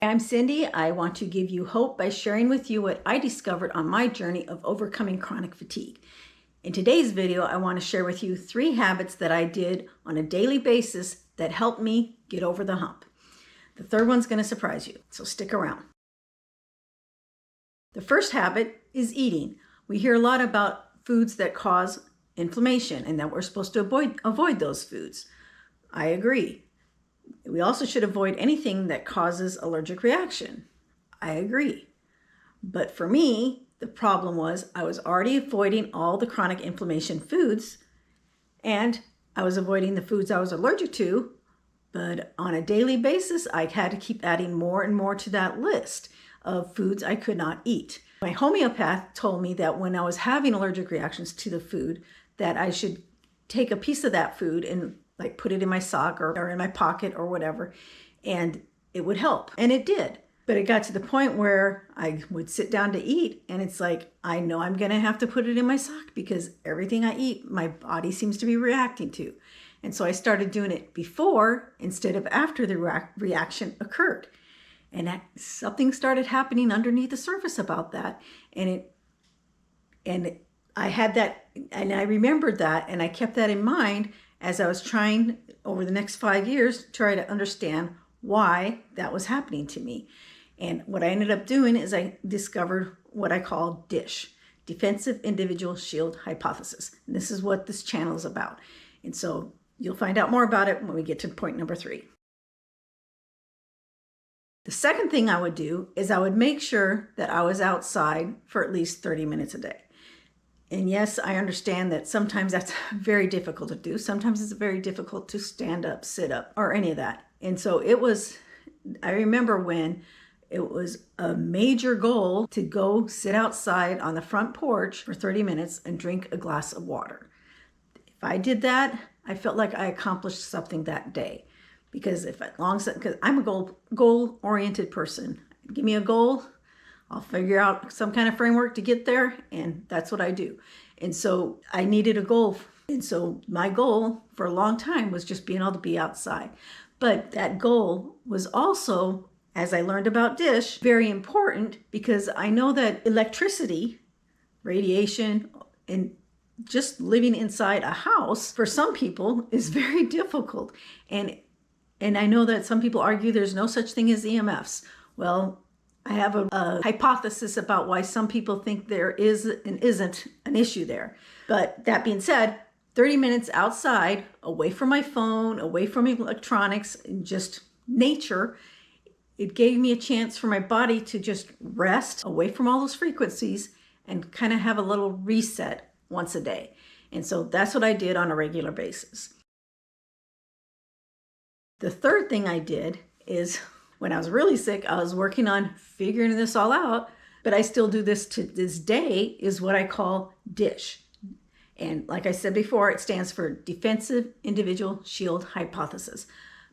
I'm Cindy. I want to give you hope by sharing with you what I discovered on my journey of overcoming chronic fatigue. In today's video, I want to share with you 3 habits that I did on a daily basis that helped me get over the hump. The third one's going to surprise you, so stick around. The first habit is eating. We hear a lot about foods that cause inflammation and that we're supposed to avoid those foods. I agree. We also should avoid anything that causes allergic reaction. I agree. But for me, the problem was I was already avoiding all the chronic inflammation foods, and I was avoiding the foods I was allergic to, but on a daily basis, I had to keep adding more and more to that list of foods I could not eat. My homeopath told me that when I was having allergic reactions to the food, that I should take a piece of that food and like put it in my sock or in my pocket or whatever, and it would help. And it did. But it got to the point where I would sit down to eat and it's like, I know I'm gonna have to put it in my sock because everything I eat, my body seems to be reacting to. And so I started doing it before instead of after the reaction occurred. And something started happening underneath the surface about that. And I had that, and I remembered that, and I kept that in mind as I was trying over the next 5 years to try to understand why that was happening to me. And what I ended up doing is I discovered what I call DISH, Defensive Individual Shield Hypothesis. And this is what this channel is about. And so you'll find out more about it when we get to point number 3. The second thing I would do is I would make sure that I was outside for at least 30 minutes a day. And yes, I understand that sometimes that's very difficult to do. Sometimes it's very difficult to stand up, sit up, or any of that. And so I remember when it was a major goal to go sit outside on the front porch for 30 minutes and drink a glass of water. If I did that, I felt like I accomplished something that day. Because because I'm a goal-oriented person. Give me a goal, I'll figure out some kind of framework to get there, and that's what I do. And so I needed a goal. And so my goal for a long time was just being able to be outside. But that goal was also, as I learned about DISH, very important because I know that electricity, radiation, and just living inside a house for some people is very difficult. And I know that some people argue there's no such thing as EMFs. Well, I have a hypothesis about why some people think there is and isn't an issue there. But that being said, 30 minutes outside, away from my phone, away from electronics, and just nature, it gave me a chance for my body to just rest away from all those frequencies and kind of have a little reset once a day. And so that's what I did on a regular basis. The third thing I did is when I was really sick, I was working on figuring this all out, but I still do this to this day, is what I call DISH. And like I said before, it stands for Defensive Individual Shield Hypothesis.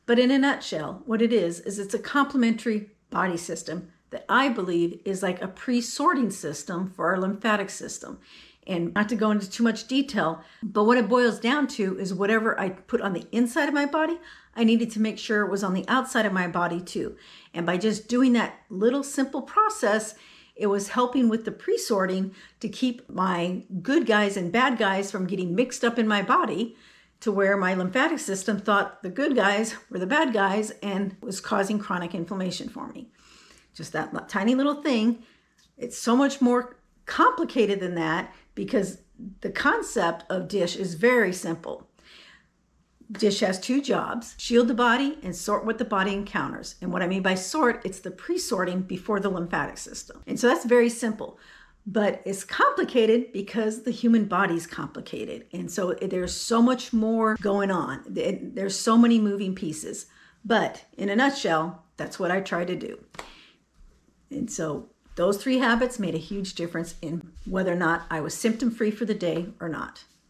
But in a nutshell, what it is it's a complementary body system that I believe is like a pre-sorting system for our lymphatic system. And not to go into too much detail, but what it boils down to is whatever I put on the inside of my body, I needed to make sure it was on the outside of my body too. And by just doing that little simple process, it was helping with the pre-sorting to keep my good guys and bad guys from getting mixed up in my body to where my lymphatic system thought the good guys were the bad guys and was causing chronic inflammation for me. Just that tiny little thing. It's so much more complicated than that because the concept of DISH is very simple. DISH has 2 jobs: shield the body and sort what the body encounters. And what I mean by sort, it's the pre-sorting before the lymphatic system. And so that's very simple, but it's complicated because the human body's complicated. And so there's so much more going on. There's so many moving pieces, but in a nutshell, that's what I try to do. And so those 3 habits made a huge difference in whether or not I was symptom-free for the day or not.